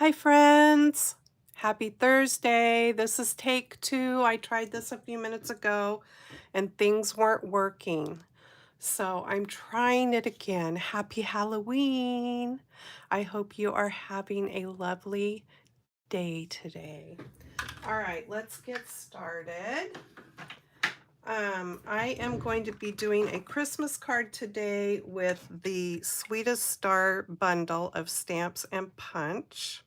Hi, friends. Happy Thursday. This is take two. I tried this a few minutes ago and things weren't working. So I'm trying it again. Happy Halloween. I hope you are having a lovely day today. All right, let's get started. I am going to be doing a Christmas card today with the Sweetest Star bundle of stamps and punch.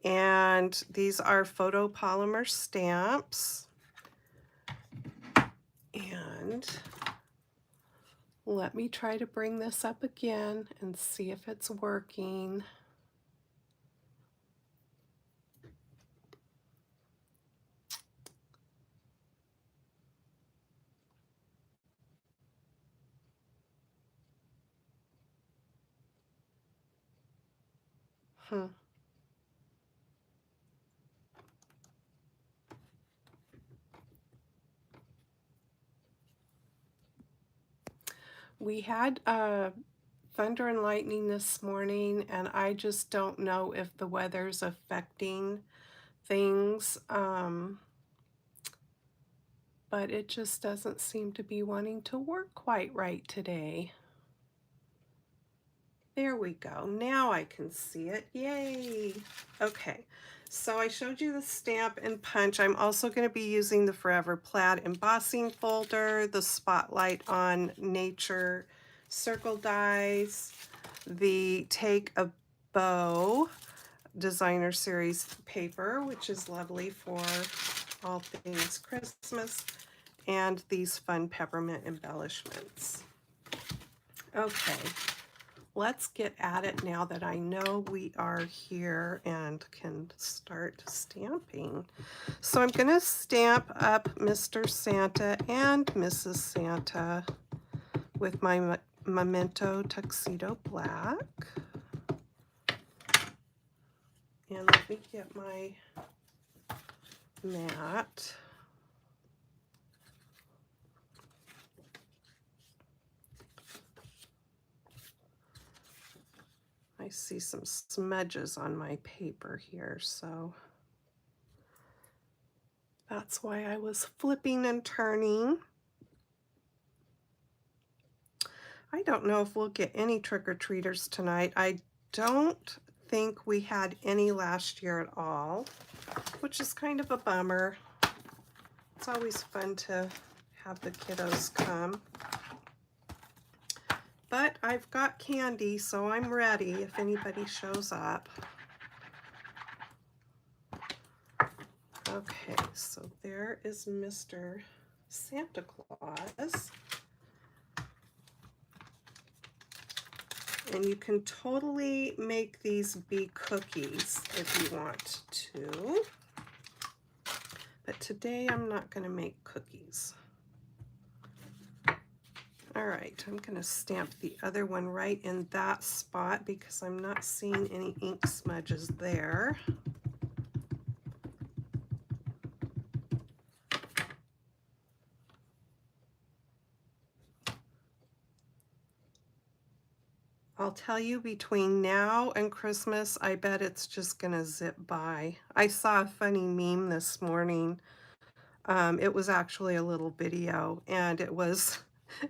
And these are photopolymer stamps. And let me try to bring this up again and see if it's working. Hmm. We had thunder and lightning this morning, and I just don't know if the weather's affecting things. But it just doesn't seem to be wanting to work quite right today. There we go. Now I can see it. Yay. Okay. So I showed you the stamp and punch. I'm also going to be using the Forever Plaid embossing folder, the Spotlight on Nature circle dies, the Take a Bow designer series paper, which is lovely for all things Christmas, and these fun peppermint embellishments. Okay. Let's get at it now that I know we are here and can start stamping. So I'm going to stamp up Mr. Santa and Mrs. Santa with my Memento Tuxedo Black. And let me get my mat. I see some smudges on my paper here, so that's why I was flipping and turning. I don't know if we'll get any trick-or-treaters tonight. I don't think we had any last year at all, which is kind of a bummer. It's always fun to have the kiddos come. But I've got candy, so I'm ready if anybody shows up. Okay, so there is Mr. Santa Claus. And you can totally make these be cookies if you want to. But today I'm not going to make cookies. All right, I'm going to stamp the other one right in that spot because I'm not seeing any ink smudges there. I'll tell you, between now and Christmas, I bet it's just going to zip by. I saw a funny meme this morning. It was actually a little video, and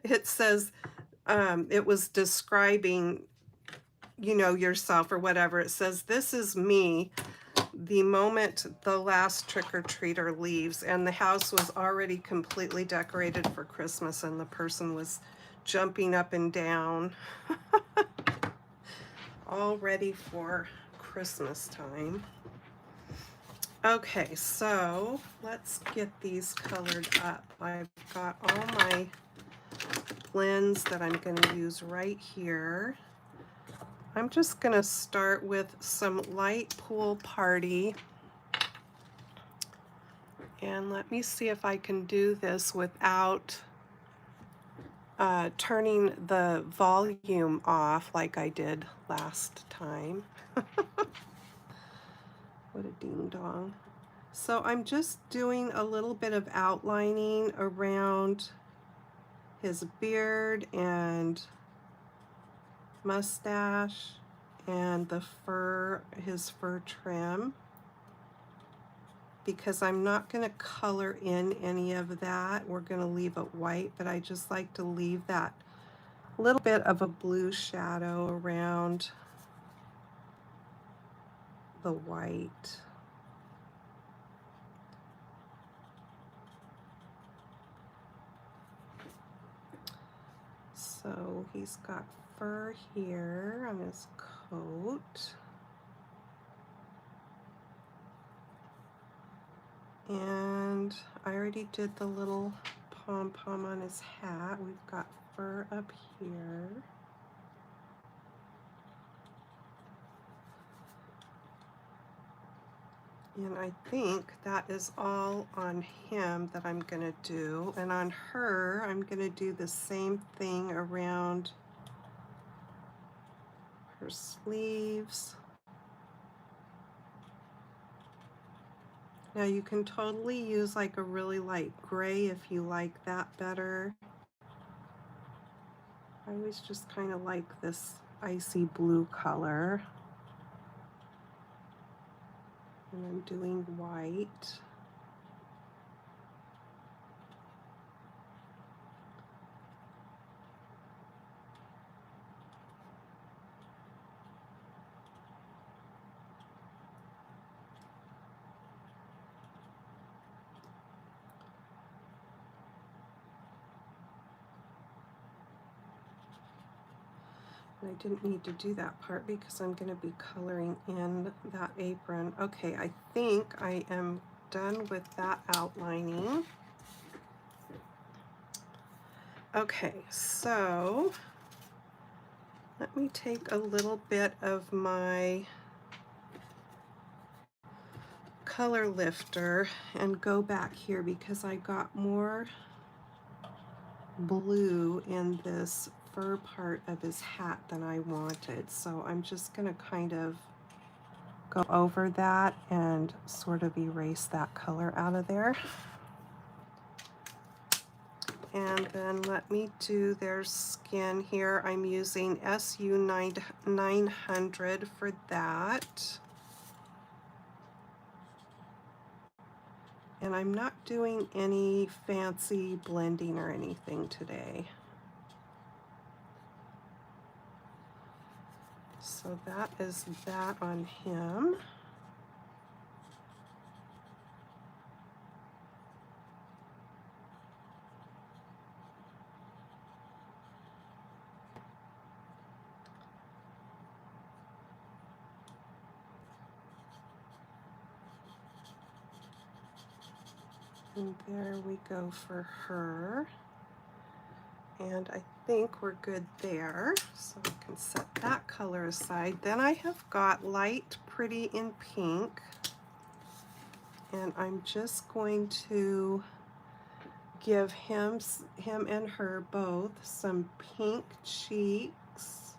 it says, it was describing, you know, yourself or whatever. It says, "This is me the moment the last trick-or-treater leaves," and the house was already completely decorated for Christmas, and the person was jumping up and down, all ready for Christmas time. Okay, so let's get these colored up. I've got all my blends that I'm going to use right here. I'm just going to start with some light pool party. And let me see if I can do this without turning the volume off like I did last time. What a ding dong. So I'm just doing a little bit of outlining around his beard and mustache and the fur, his fur trim, because I'm not going to color in any of that. We're going to leave it white, but I just like to leave that little bit of a blue shadow around the white. So he's got fur here on his coat. And I already did the little pom-pom on his hat. We've got fur up here. And I think that is all on him that I'm gonna do. And on her, I'm gonna do the same thing around her sleeves. Now you can totally use like a really light gray if you like that better. I always just kind of like this icy blue color. And I'm doing white. And I didn't need to do that part because I'm going to be coloring in that apron. Okay, I think I am done with that outlining. Okay, so let me take a little bit of my color lifter and go back here because I got more blue in this fur part of his hat than I wanted. So I'm just going to kind of go over that and sort of erase that color out of there. And then let me do their skin here. I'm using SU 900 for that. And I'm not doing any fancy blending or anything today. So that is that on him. And there we go for her. And I think we're good there. So I can set that color aside. Then I have got light pretty in pink. And I'm just going to give him and her both some pink cheeks.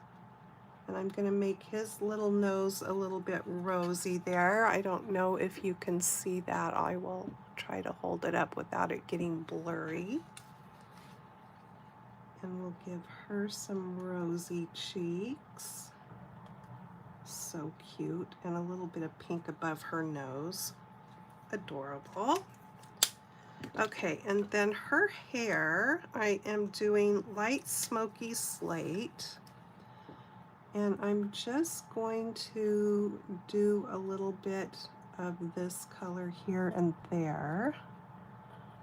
And I'm going to make his little nose a little bit rosy there. I don't know if you can see that. I will try to hold it up without it getting blurry. And we'll give her some rosy cheeks. So cute. And a little bit of pink above her nose. Adorable. Okay, and then her hair, I am doing light smoky slate. And I'm just going to do a little bit of this color here and there.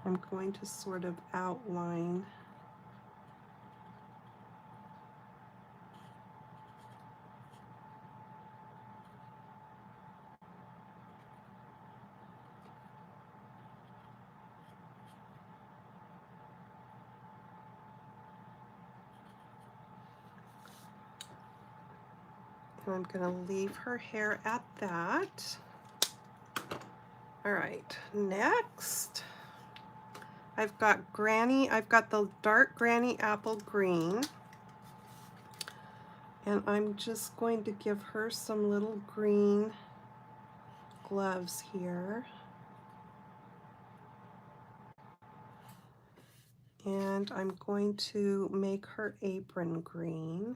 I'm going to sort of outline and I'm going to leave her hair at that. All right, next I've got the dark Granny Apple Green, and I'm just going to give her some little green gloves here. And I'm going to make her apron green.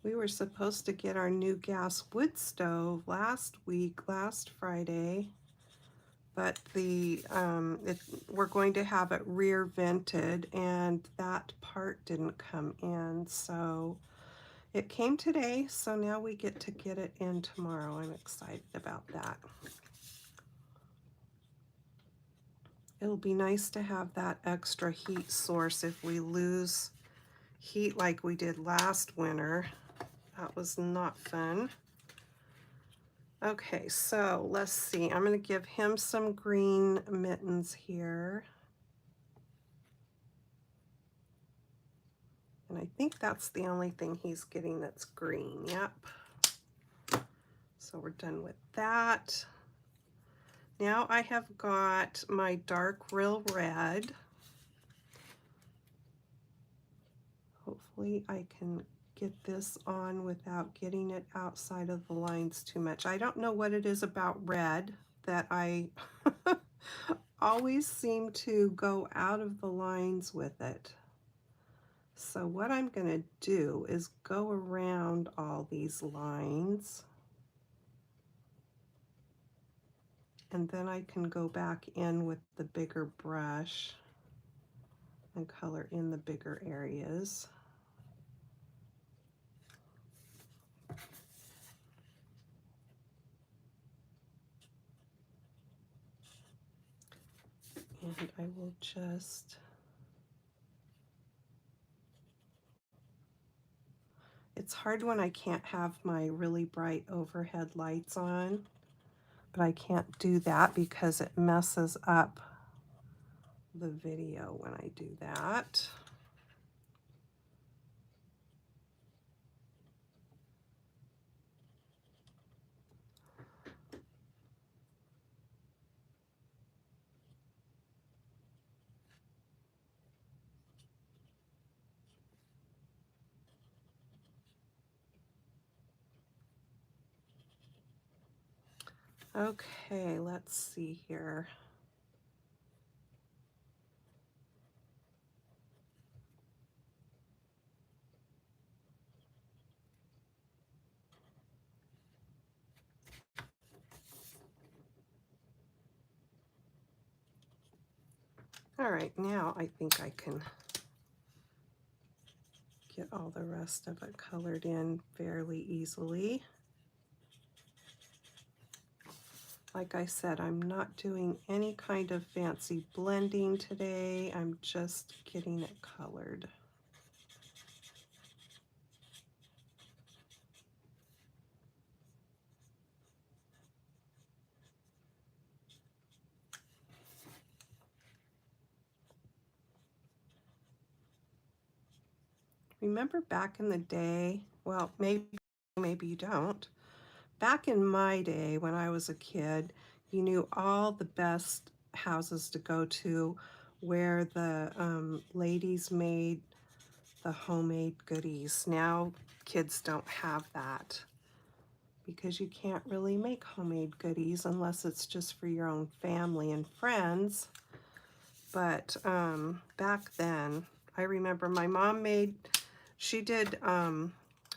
We were supposed to get our new gas wood stove last Friday, but we're going to have it rear vented, and that part didn't come in, so it came today, so now we get to get it in tomorrow. I'm excited about that. It'll be nice to have that extra heat source if we lose heat like we did last winter. That was not fun. Okay, so let's see. I'm going to give him some green mittens here. And I think that's the only thing he's getting that's green. Yep. So we're done with that. Now I have got my dark real red. Hopefully I can get this on without getting it outside of the lines too much. I don't know what it is about red that I always seem to go out of the lines with it. So what I'm going to do is go around all these lines, and then I can go back in with the bigger brush and color in the bigger areas. And I will just it's hard when I can't have my really bright overhead lights on, but I can't do that because it messes up the video when I do that. Okay, let's see here. All right, now I think I can get all the rest of it colored in fairly easily. Like I said, I'm not doing any kind of fancy blending today. I'm just getting it colored. Remember back in the day, well, maybe you don't. Back in my day when I was a kid, you knew all the best houses to go to where the ladies made the homemade goodies. Now kids don't have that because you can't really make homemade goodies unless it's just for your own family and friends. But back then, I remember my mom she did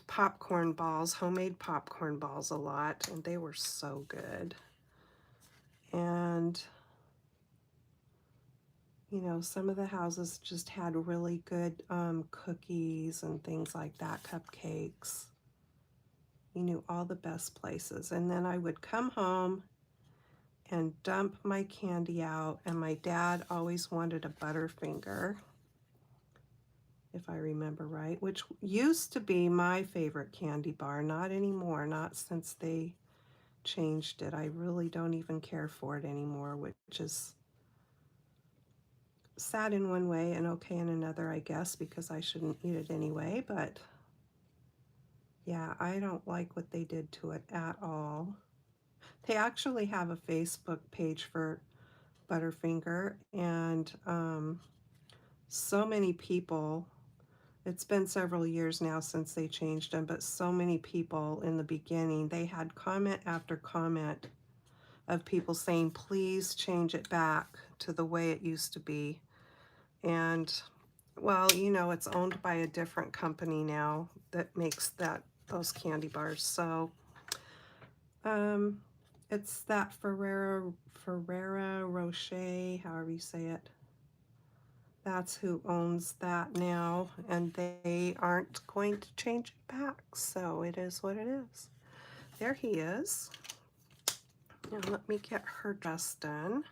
popcorn balls, homemade popcorn balls a lot, and they were so good. And you know, some of the houses just had really good cookies and things like that, cupcakes. You knew all the best places. And then I would come home and dump my candy out, and my dad always wanted a Butterfinger, if I remember right, which used to be my favorite candy bar. Not anymore, not since they changed it. I really don't even care for it anymore, which is sad in one way and okay in another, I guess, because I shouldn't eat it anyway. But yeah, I don't like what they did to it at all. They actually have a Facebook page for Butterfinger, and so many people, it's been several years now since they changed them, but so many people in the beginning, they had comment after comment of people saying, please change it back to the way it used to be. And well, you know, it's owned by a different company now that makes that those candy bars. So it's that Ferrera Rocher, however you say it. That's who owns that now, and they aren't going to change it back. So it is what it is. There he is. Now let me get her dress done.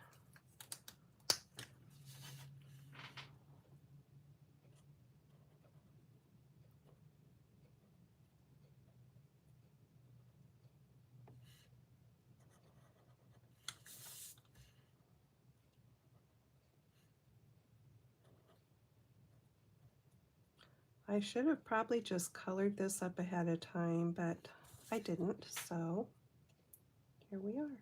I should have probably just colored this up ahead of time, but I didn't, so here we are.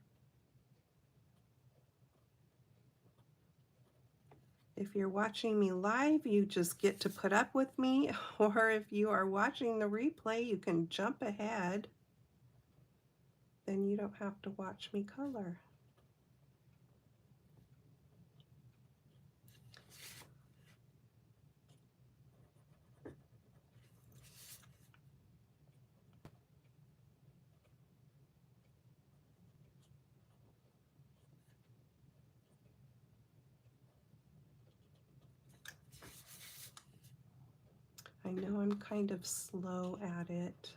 If you're watching me live, you just get to put up with me, or if you are watching the replay, you can jump ahead. Then you don't have to watch me color. I know I'm kind of slow at it.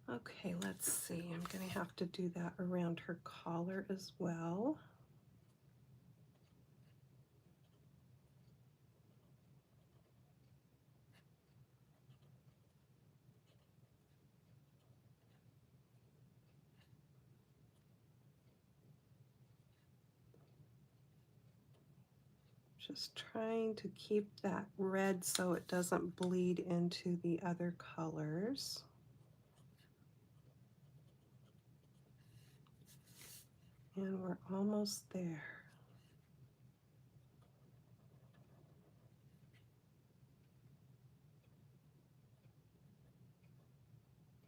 Okay, let's see. I'm going to have to do that around her collar as well. Just trying to keep that red so it doesn't bleed into the other colors. And we're almost there.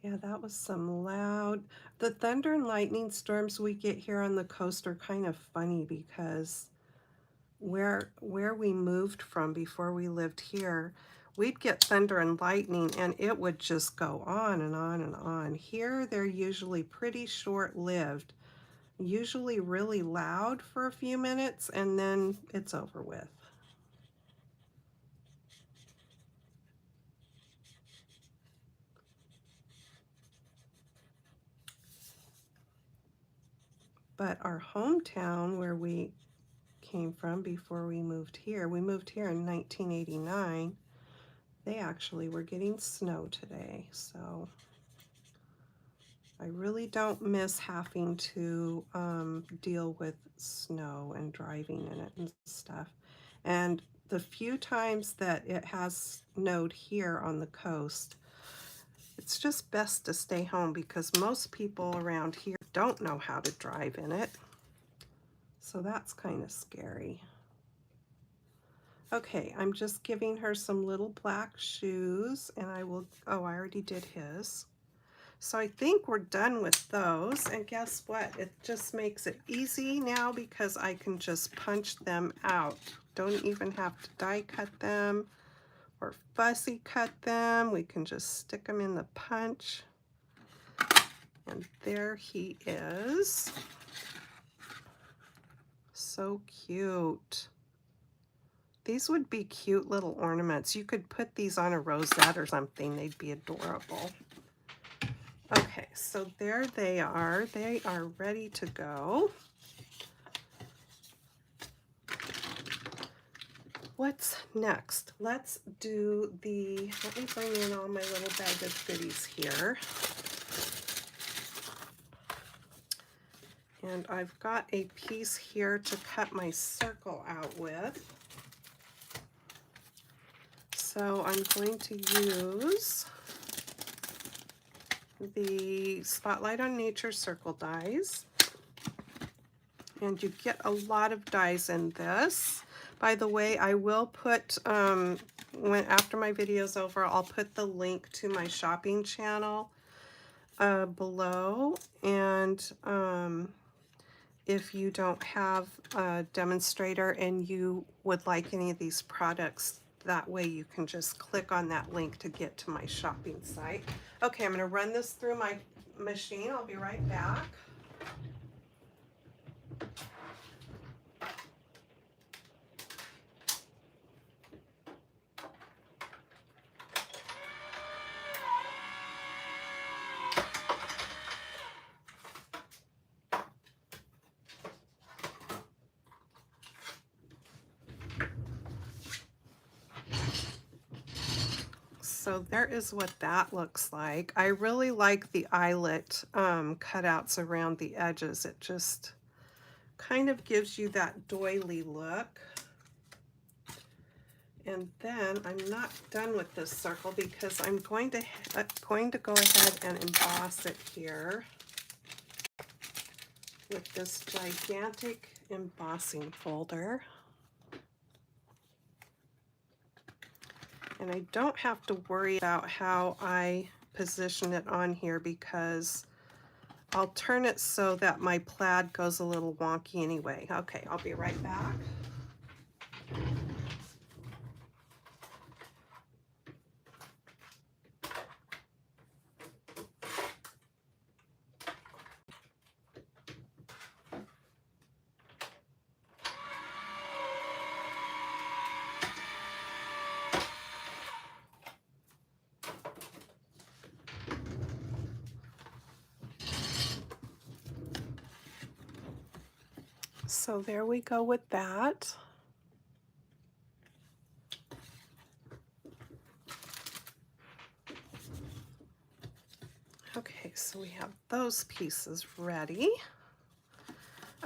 Yeah, that was some loud. The thunder and lightning storms we get here on the coast are kind of funny because where we moved from before we lived here, we'd get thunder and lightning and it would just go on and on and on. Here, they're usually pretty short-lived, usually really loud for a few minutes and then it's over with. But our hometown where we came from before we moved here in 1989, they actually were getting snow today, so I really don't miss having to deal with snow and driving in it and stuff. And the few times that it has snowed here on the coast, it's just best to stay home because most people around here don't know how to drive in it. So that's kind of scary. Okay, I'm just giving her some little black shoes and I will, oh, I already did his. So I think we're done with those, and guess what? It just makes it easy now because I can just punch them out. Don't even have to die cut them or fussy cut them. We can just stick them in the punch. And there he is. So cute. These would be cute little ornaments. You could put these on a rosette or something. They'd be adorable. Okay, so there they are. They are ready to go. What's next? Let's do the, let me bring in all my little bag of goodies here. And I've got a piece here to cut my circle out with. So I'm going to use the Spotlight on Nature circle dies. And you get a lot of dies in this. By the way, I will put, after my video's over, I'll put the link to my shopping channel below. And if you don't have a demonstrator and you would like any of these products, That way you can just click on that link to get to my shopping site. Okay, I'm going to run this through my machine. I'll be right back. So there is what that looks like. I really like the eyelet cutouts around the edges. It just kind of gives you that doily look. And then I'm not done with this circle because I'm going to go ahead and emboss it here with this gigantic embossing folder. And I don't have to worry about how I position it on here because I'll turn it so that my plaid goes a little wonky anyway. Okay, I'll be right back. So there we go with that. Okay, so we have those pieces ready.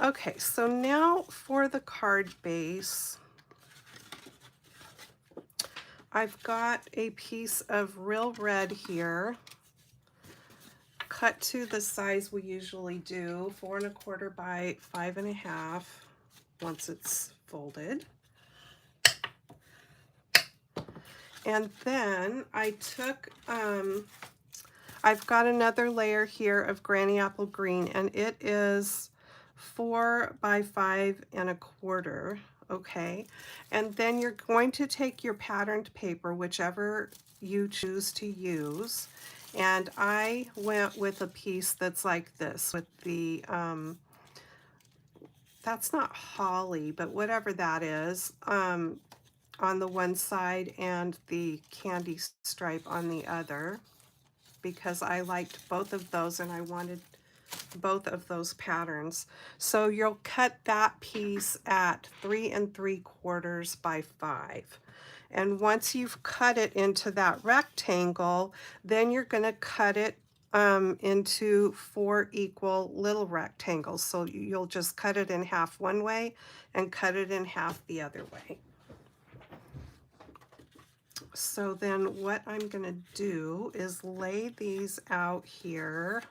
Okay, so now for the card base, I've got a piece of real red here, cut to the size we usually do, 4 1/4 by 5 1/2 once it's folded. And then I took, I've got another layer here of Granny Apple Green, and it is 4 by 5 1/4. Okay, and then you're going to take your patterned paper, whichever you choose to use, and I went with a piece that's like this with the that's not holly, but whatever that is, on the one side and the candy stripe on the other, because I liked both of those and I wanted both of those patterns. So you'll cut that piece at 3 3/4 by 5. And once you've cut it into that rectangle, then you're going to cut it into 4 equal little rectangles. So you'll just cut it in half one way and cut it in half the other way. So then what I'm going to do is lay these out here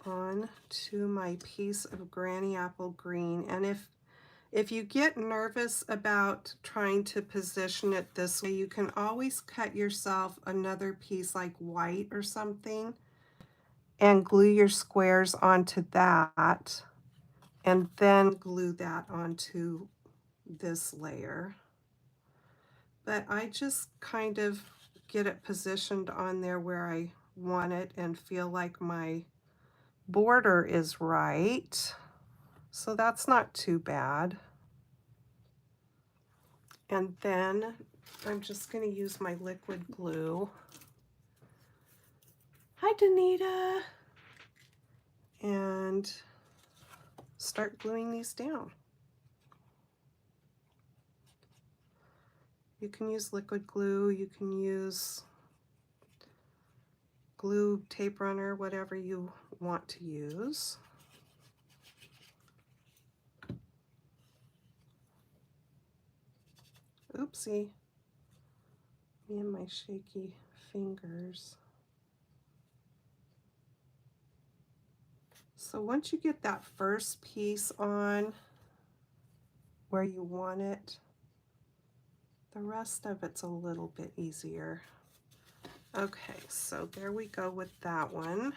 onto my piece of Granny Apple Green. And if you get nervous about trying to position it this way, you can always cut yourself another piece like white or something and glue your squares onto that and then glue that onto this layer. But I just kind of get it positioned on there where I want it and feel like my border is right. So that's not too bad. And then I'm just going to use my liquid glue. Hi, Danita. And start gluing these down. You can use liquid glue, you can use glue, tape runner, whatever you want to use. Oopsie. Me and my shaky fingers. So once you get that first piece on where you want it, the rest of it's a little bit easier. Okay, so there we go with that one.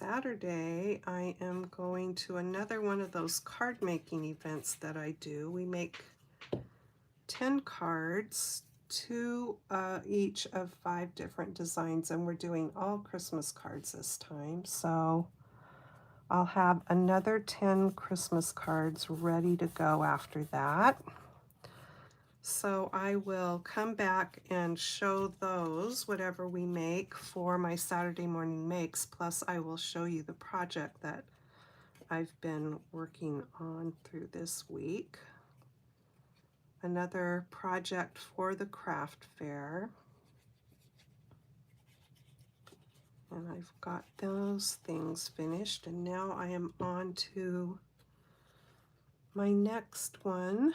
Saturday, I am going to another one of those card making events that I do. We make 10 cards, two each of 5 different designs, and we're doing all Christmas cards this time. So I'll have another 10 Christmas cards ready to go after that. So I will come back and show those, whatever we make, for my Saturday morning makes, plus I will show you the project that I've been working on through this week. Another project for the craft fair. And I've got those things finished, and now I am on to my next one.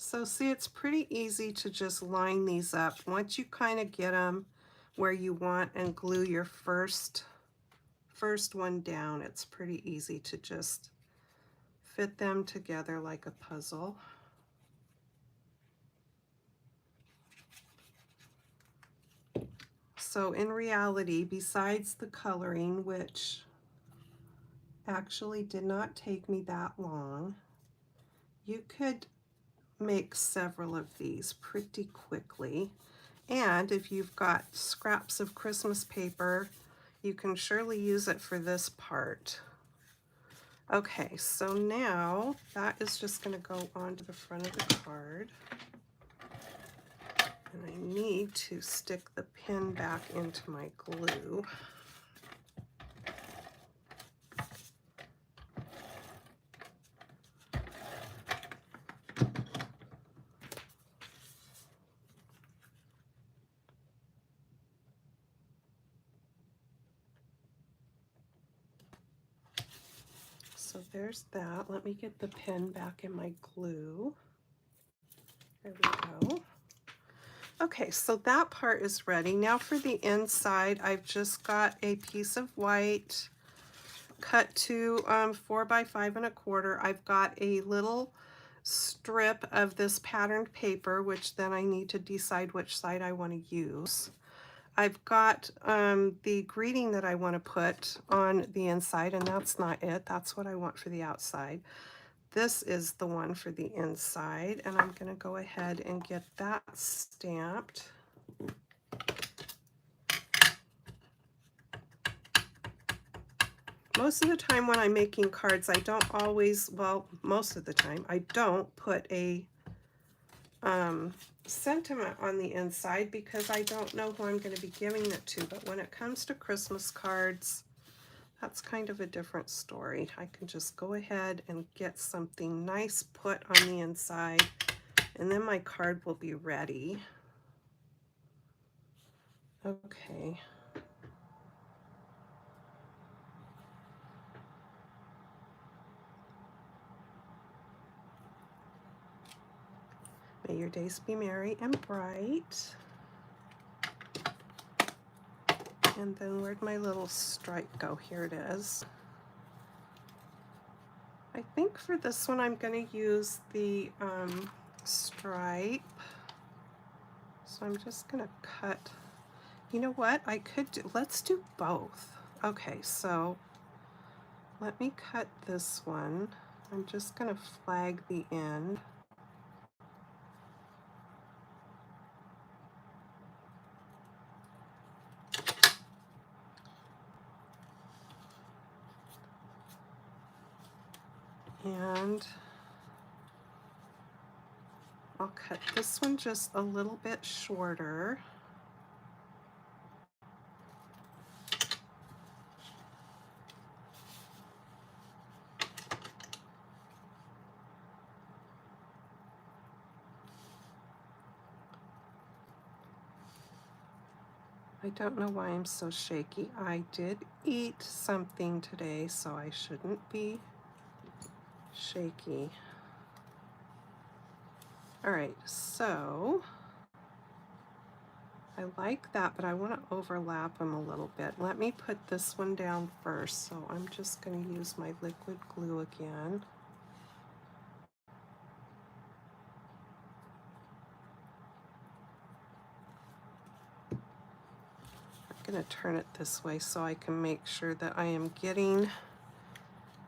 So see, it's pretty easy to just line these up. Once you kind of get them where you want and glue your first one down, it's pretty easy to just fit them together like a puzzle. So in reality, besides the coloring, which actually did not take me that long, you could make several of these pretty quickly. And if you've got scraps of Christmas paper, you can surely use it for this part. Okay, so now that is just going to go onto the front of the card. And I need to stick the pin back into my glue. So there's that. Let me get the pin back in my glue. There we go. Okay, so that part is ready. Now for the inside, I've just got a piece of white cut to 4 by 5 1/4. I've got a little strip of this patterned paper, which then I need to decide which side I want to use. I've got the greeting that I want to put on the inside, and that's not it. That's what I want for the outside. This is the one for the inside, and I'm going to go ahead and get that stamped. Most of the time when I'm making cards, I don't always, well, most of the time, I don't put a sentiment on the inside because I don't know who I'm going to be giving it to. But when it comes to Christmas cards, that's kind of a different story. I can just go ahead and get something nice put on the inside, and then my card will be ready. Okay. May your days be merry and bright. And then where'd my little stripe go? Here it is. I think for this one I'm going to use the stripe. So I'm just going to cut. You know what? I could do, let's do both. Okay, so let me cut this one. I'm just going to flag the end. And I'll cut this one just a little bit shorter. I don't know why I'm so shaky. I did eat something today, so I shouldn't be shaky. All right, so I like that, but I want to overlap them a little bit. Let me put this one down first. So I'm just going to use my liquid glue again. I'm going to turn it this way so I can make sure that I am getting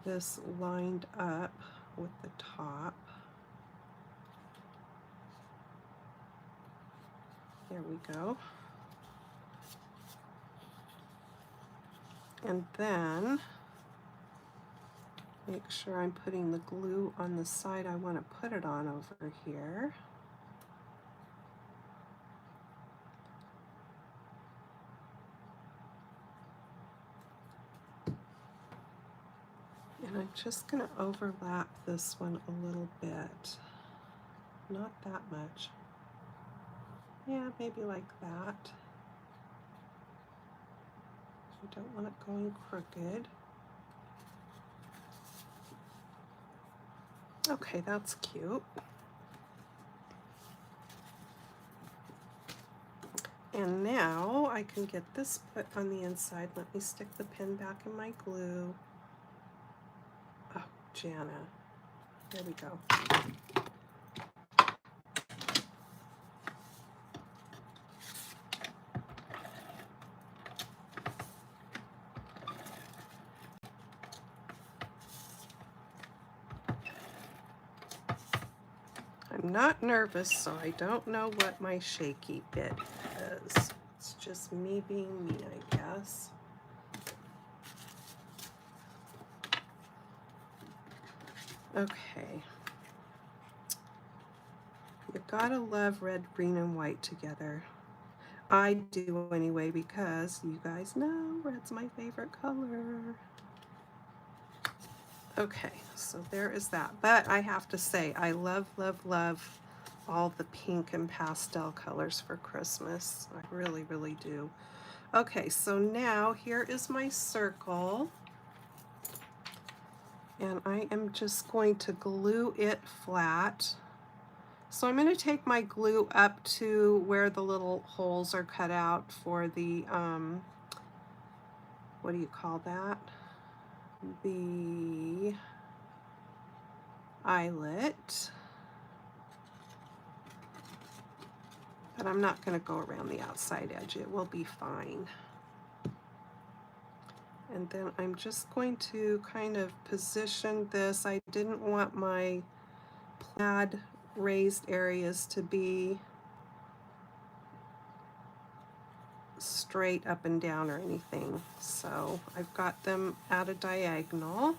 this lined up with the top. There we go. And then make sure I'm putting the glue on the side I want to put it on over here. And I'm just going to overlap this one a little bit. Not that much. Yeah, maybe like that. I don't want it going crooked. Okay, that's cute. And now I can get this put on the inside. Let me stick the pin back in my glue. Oh, Jana. There we go. I'm not nervous, so I don't know what my shaky bit is. It's just me being me, I guess. Okay. You gotta love red, green, and white together. I do anyway, because you guys know red's my favorite color. Okay, so there is that. But I have to say, I love, love, love all the pink and pastel colors for Christmas. I really, really do. Okay, so now here is my circle. And I am just going to glue it flat. So I'm going to take my glue up to where the little holes are cut out for the, what do you call that? The eyelet. But I'm not going to go around the outside edge. It will be fine. And then I'm just going to kind of position this. I didn't want my plaid raised areas to be straight up and down or anything. So I've got them at a diagonal.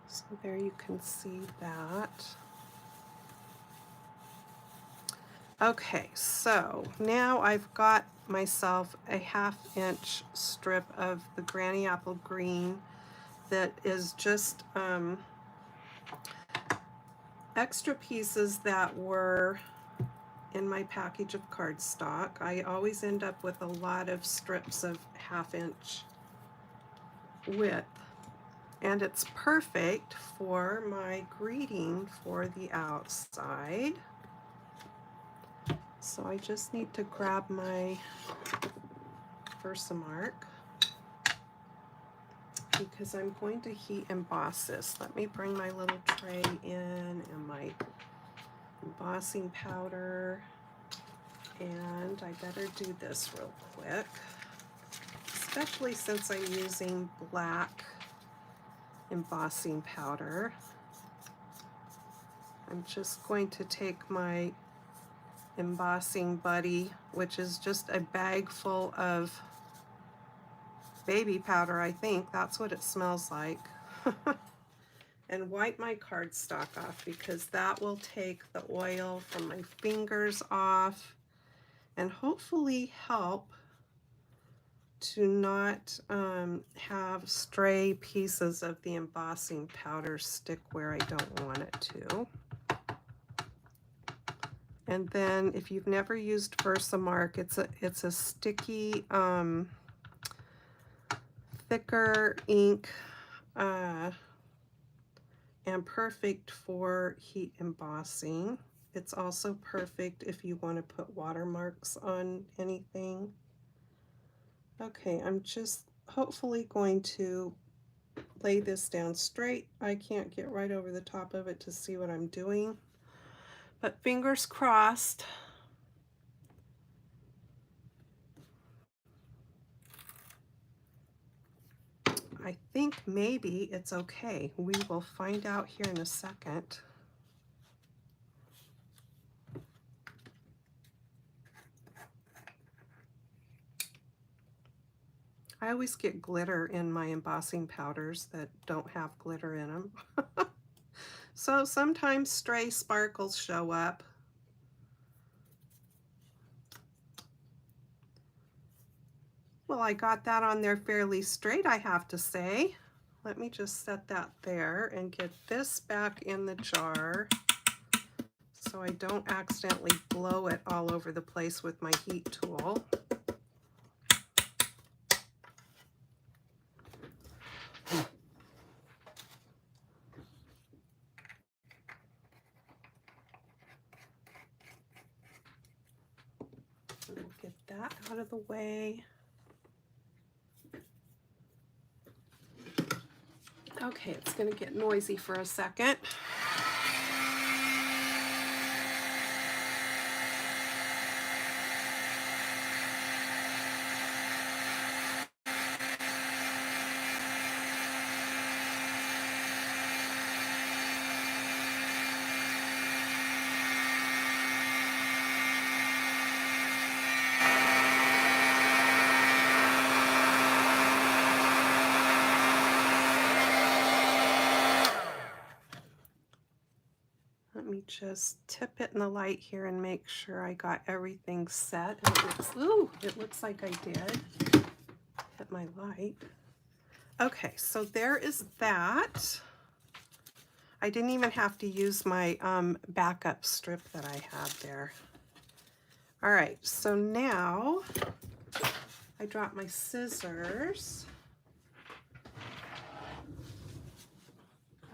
So there you can see that. Okay, so now I've got myself a 1/2 inch strip of the Granny Apple Green that is just extra pieces that were in my package of cardstock. I always end up with a lot of strips of 1/2 inch width, and it's perfect for my greeting for the outside. So I just need to grab my Versamark because I'm going to heat emboss this. Let me bring my little tray in and my embossing powder, and I better do this real quick, especially since I'm using black embossing powder. I'm just going to take my embossing buddy, which is just a bag full of baby powder. I think that's what it smells like. And wipe my cardstock off, because that will take the oil from my fingers off and hopefully help to not have stray pieces of the embossing powder stick where I don't want it to. And then if you've never used Versamark, it's a sticky, thicker ink, and perfect for heat embossing. It's also perfect if you want to put watermarks on anything. Okay, I'm just hopefully going to lay this down straight. I can't get right over the top of it to see what I'm doing, but fingers crossed. I think maybe it's okay. We will find out here in a second. I always get glitter in my embossing powders that don't have glitter in them. So sometimes stray sparkles show up. Well, I got that on there fairly straight, I have to say. Let me just set that there and get this back in the jar so I don't accidentally blow it all over the place with my heat tool. We'll get that out of the way. Okay, it's going to get noisy for a second. Let me just tip it in the light here and make sure I got everything set. And it looks like I did. Hit my light. Okay, so there is that. I didn't even have to use my backup strip that I had there. All right, so now I dropped my scissors.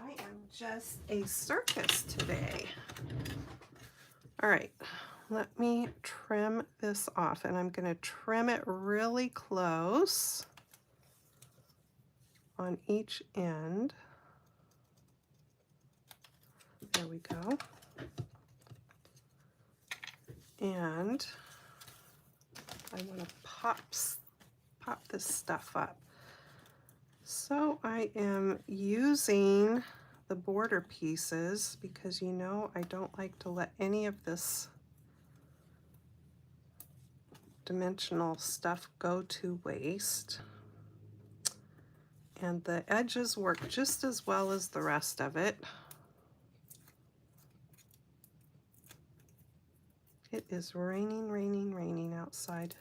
I am just a circus today. All right, let me trim this off, and I'm going to trim it really close on each end. There we go. And I want to pop this stuff up. So I am using the border pieces because you know I don't like to let any of this dimensional stuff go to waste. And the edges work just as well as the rest of it. It is raining, raining, raining outside.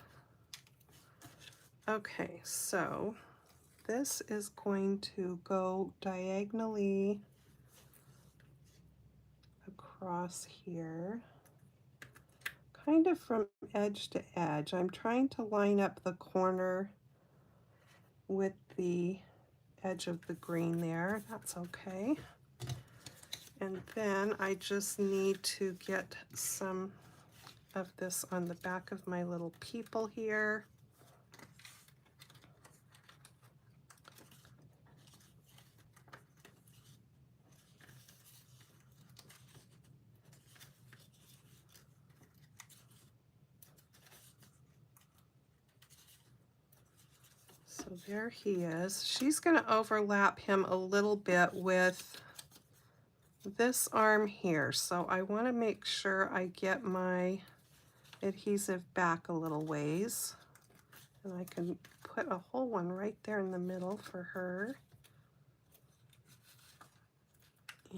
Okay, so this is going to go diagonally across here, kind of from edge to edge. I'm trying to line up the corner with the edge of the green there. That's okay. And then I just need to get some of this on the back of my little people here. So there he is. She's going to overlap him a little bit with this arm here. So I want to make sure I get my adhesive back a little ways. And I can put a whole one right there in the middle for her.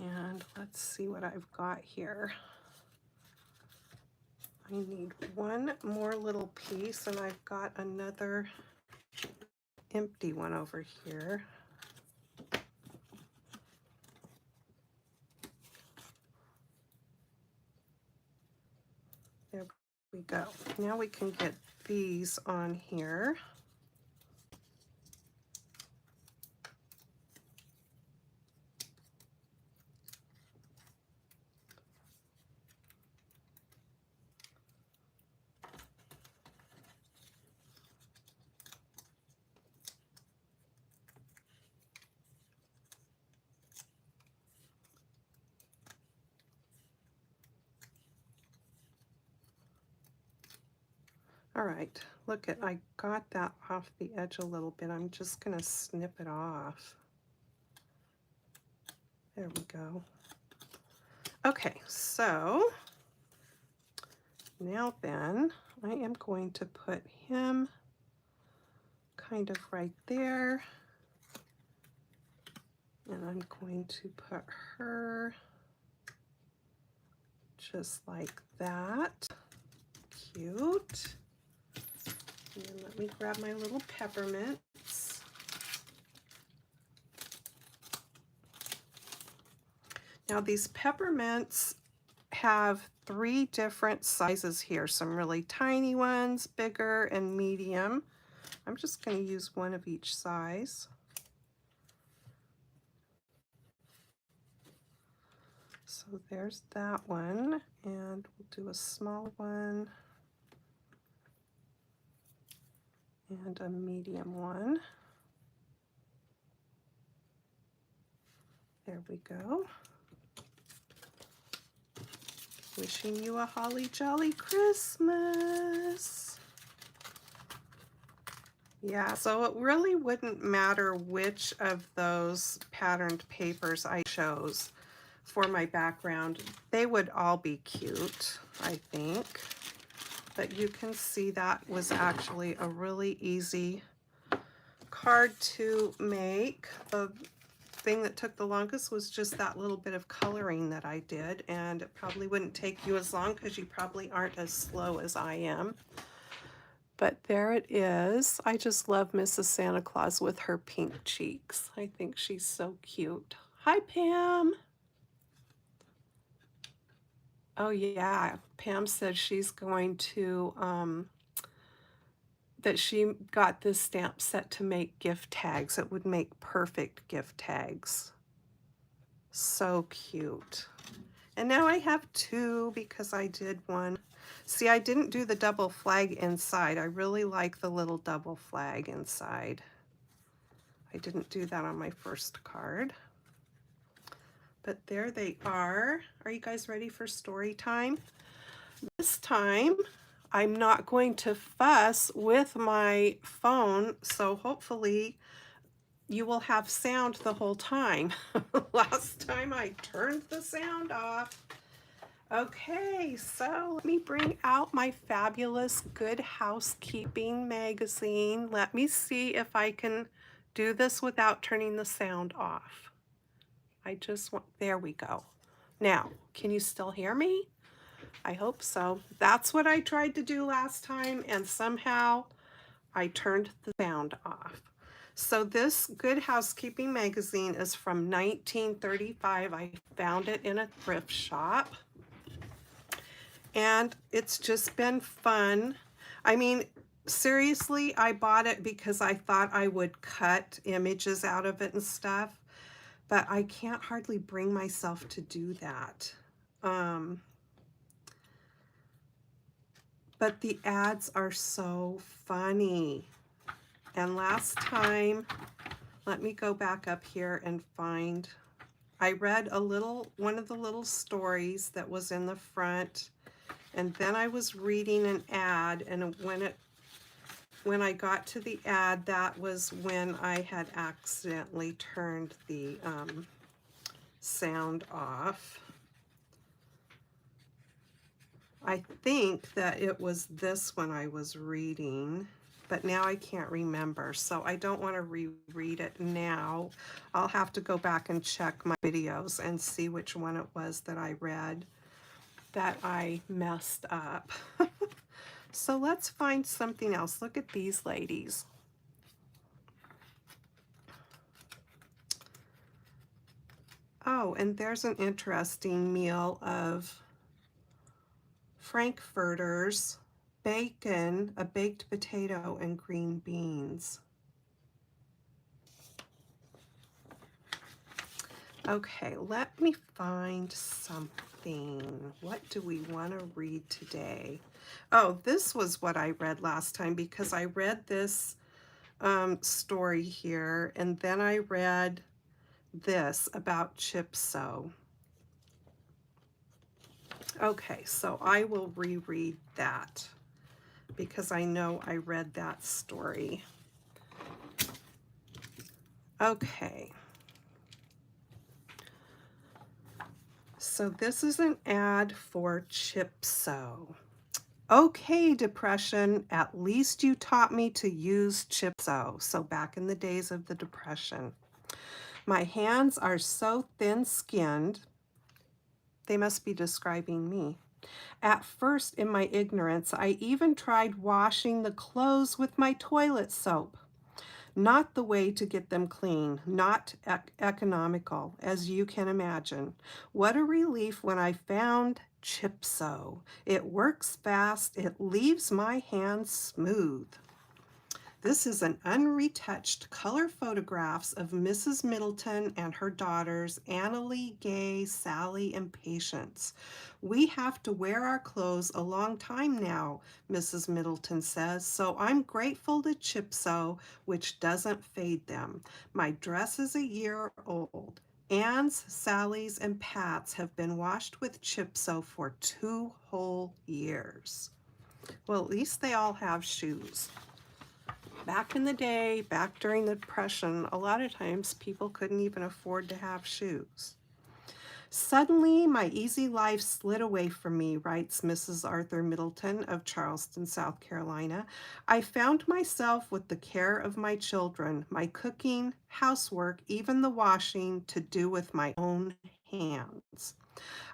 And let's see what I've got here. I need one more little piece, and I've got another empty one over here. There we go. Now we can get these on here. All All right, look at, I got that off the edge a little bit. I'm just gonna snip it off. There we go. Okay, so now then, I am going to put him kind of right there. And I'm going to put her just like that. Cute. And then let me grab my little peppermints. Now these peppermints have 3 different sizes here, some really tiny ones, bigger and medium. I'm just going to use one of each size. So there's that one, and we'll do a small one and a medium one. There we go. Wishing you a holly jolly Christmas. Yeah, so it really wouldn't matter which of those patterned papers I chose for my background. They would all be cute, I think. But you can see that was actually a really easy card to make. The thing that took the longest was just that little bit of coloring that I did, and it probably wouldn't take you as long because you probably aren't as slow as I am. But there it is. I just love Mrs. Santa Claus with her pink cheeks. I think she's so cute. Hi, Pam. Oh yeah, Pam said she's going to, that she got this stamp set to make gift tags. It would make perfect gift tags. So cute. And now I have 2 because I did one. See, I didn't do the double flag inside. I really like the little double flag inside. I didn't do that on my first card. But there they are. Are you guys ready for story time? This time, I'm not going to fuss with my phone, so hopefully you will have sound the whole time. Last time I turned the sound off. Okay, so let me bring out my fabulous Good Housekeeping magazine. Let me see if I can do this without turning the sound off. I just want, there we go. Now, can you still hear me? I hope so. That's what I tried to do last time, and somehow I turned the sound off. So this Good Housekeeping magazine is from 1935. I found it in a thrift shop. And it's just been fun. I mean, seriously, I bought it because I thought I would cut images out of it and stuff, but I can't hardly bring myself to do that. But the ads are so funny. And last time, let me go back up here and find, I read one of the little stories that was in the front, and then I was reading an ad, and when I got to the ad, that was when I had accidentally turned the sound off. I think that it was this one I was reading, but now I can't remember, so I don't want to reread it now. I'll have to go back and check my videos and see which one it was that I read that I messed up. So let's find something else. Look at these ladies. Oh, and there's an interesting meal of frankfurters, bacon, a baked potato, and green beans. Okay, let me find something. What do we want to read today? Oh, this was what I read last time because I read this story here, and then I read this about Chip Sew. Okay, so I will reread that. because I know I read that story. Okay. So this is an ad for Chipso. Okay, depression, at least you taught me to use Chipso. So back in the days of the depression. My hands are so thin-skinned, they must be describing me. At first, in my ignorance, I even tried washing the clothes with my toilet soap. Not the way to get them clean, not economical, as you can imagine. What a relief when I found Chipso. It works fast, it leaves my hands smooth. This is an unretouched color photographs of Mrs. Middleton and her daughters, Annalie, Gay, Sally, and Patience. We have to wear our clothes a long time now, Mrs. Middleton says, so I'm grateful to Chipso, which doesn't fade them. My dress is a year old. Anne's, Sally's, and Pat's have been washed with Chipso for 2 whole years. Well, at least they all have shoes. Back in the day, back during the Depression, a lot of times people couldn't even afford to have shoes. Suddenly, my easy life slid away from me, writes Mrs. Arthur Middleton of Charleston, South Carolina. I found myself with the care of my children, my cooking, housework, even the washing to do with my own hands.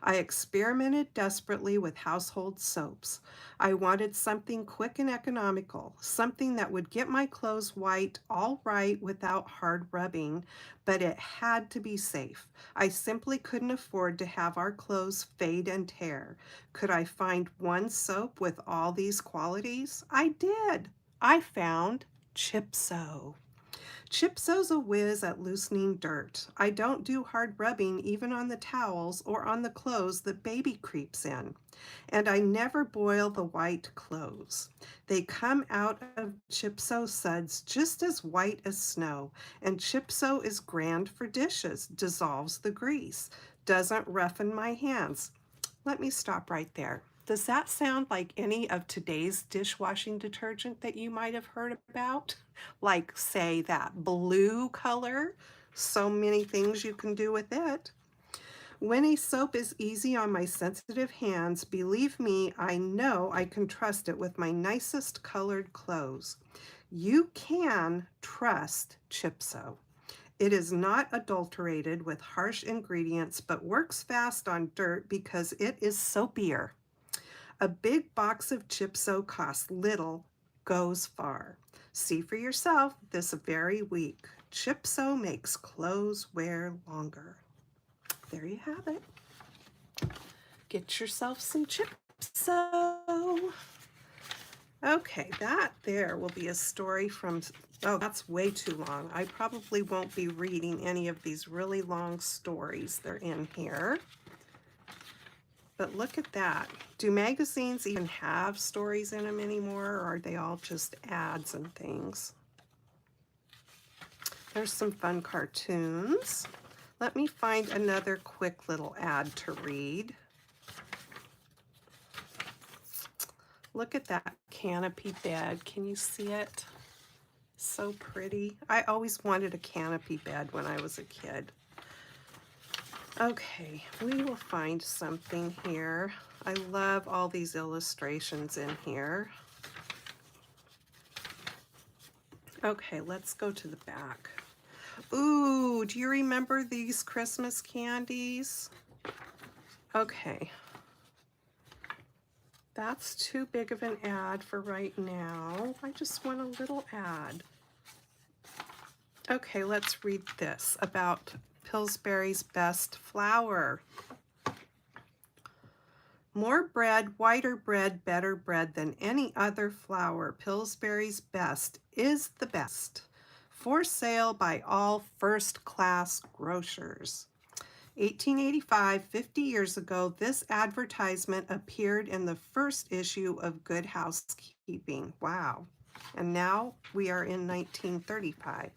I experimented desperately with household soaps. I wanted something quick and economical, something that would get my clothes white all right without hard rubbing, but it had to be safe. I simply couldn't afford to have our clothes fade and tear. Could I find one soap with all these qualities? I did. I found Chipso. Chipso's a whiz at loosening dirt. I don't do hard rubbing even on the towels or on the clothes that baby creeps in. And I never boil the white clothes. They come out of Chipso suds just as white as snow. And Chipso is grand for dishes, dissolves the grease, doesn't roughen my hands. Let me stop right there. Does that sound like any of today's dishwashing detergent that you might have heard about? Like, say, that blue color? So many things you can do with it. When a soap is easy on my sensitive hands, believe me, I know I can trust it with my nicest colored clothes. You can trust Chipso. It is not adulterated with harsh ingredients, but works fast on dirt because it is soapier. A big box of Chipso costs little, goes far. See for yourself this very week. Chipso makes clothes wear longer. There you have it. Get yourself some Chipso. Okay, that there will be a story from, oh, that's way too long. I probably won't be reading any of these really long stories. They're in here. But look at that. Do magazines even have stories in them anymore, or are they all just ads and things? There's some fun cartoons. Let me find another quick little ad to read. Look at that canopy bed. Can you see it? So pretty. I always wanted a canopy bed when I was a kid. Okay, we will find something here. I love all these illustrations in here. Okay, let's go to the back. Ooh, do you remember these Christmas candies? Okay. That's too big of an ad for right now. I just want a little ad. Okay, let's read this about Pillsbury's best flour. More bread, whiter bread, better bread than any other flour. Pillsbury's best is the best. For sale by all first-class grocers. 1885, 50 years ago, this advertisement appeared in the first issue of Good Housekeeping. Wow. And now we are in 1935.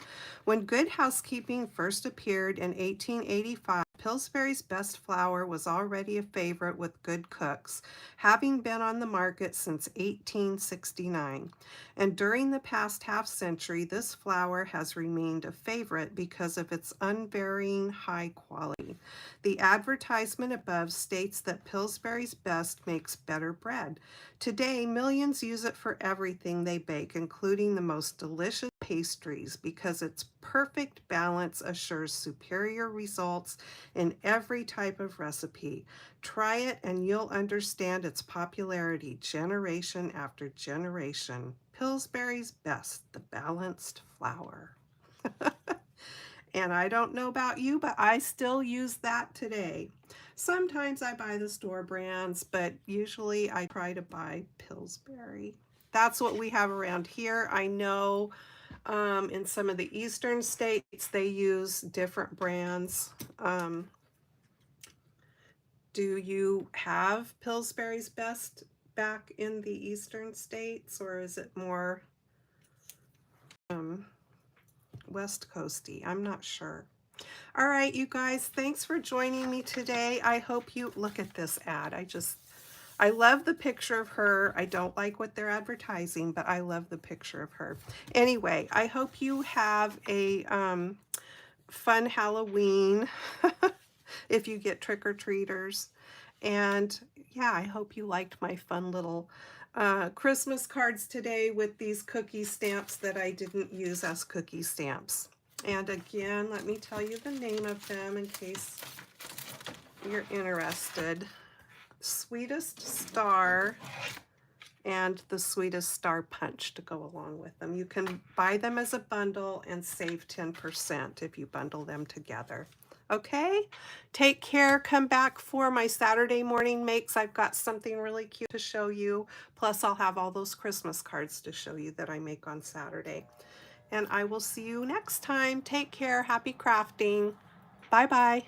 When Good Housekeeping first appeared in 1885, Pillsbury's Best Flour was already a favorite with good cooks, having been on the market since 1869. And during the past half century, this flour has remained a favorite because of its unvarying high quality. The advertisement above states that Pillsbury's Best makes better bread. Today, millions use it for everything they bake, including the most delicious pastries, because its perfect balance assures superior results in every type of recipe. Try it and you'll understand its popularity generation after generation. Pillsbury's Best, the balanced flour. And I don't know about you, but I still use that today. Sometimes I buy the store brands, but usually I try to buy Pillsbury. That's what we have around here. I know in some of the eastern states they use different brands. Do you have Pillsbury's Best back in the eastern states, or is it more West Coasty? I'm not sure. All right, you guys, thanks for joining me today. I hope you look at this ad. I love the picture of her. I don't like what they're advertising, but I love the picture of her. Anyway, I hope you have a fun Halloween if you get trick-or-treaters. And yeah, I hope you liked my fun little Christmas cards today with these cookie stamps that I didn't use as cookie stamps. And again, let me tell you the name of them in case you're interested. Sweetest Star and the Sweetest Star Punch to go along with them. You can buy them as a bundle and save 10% if you bundle them together. Okay, take care. Come back for my Saturday morning makes. I've got something really cute to show you. Plus, I'll have all those Christmas cards to show you that I make on Saturday. And I will see you next time. Take care. Happy crafting. Bye-bye.